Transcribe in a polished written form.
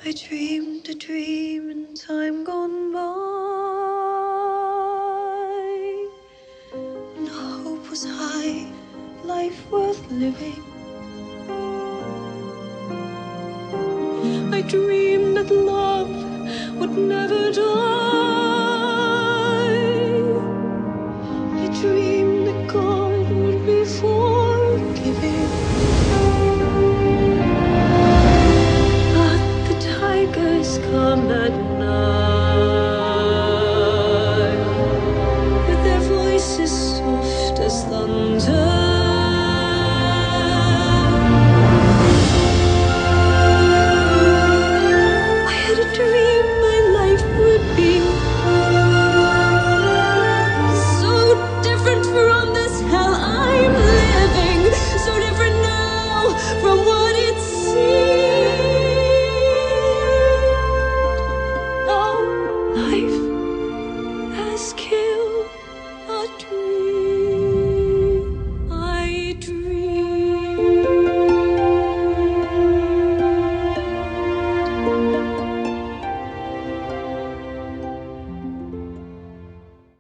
I dreamed a dream in time gone by, and hope was high, life worth living. I dreamed that love would never die.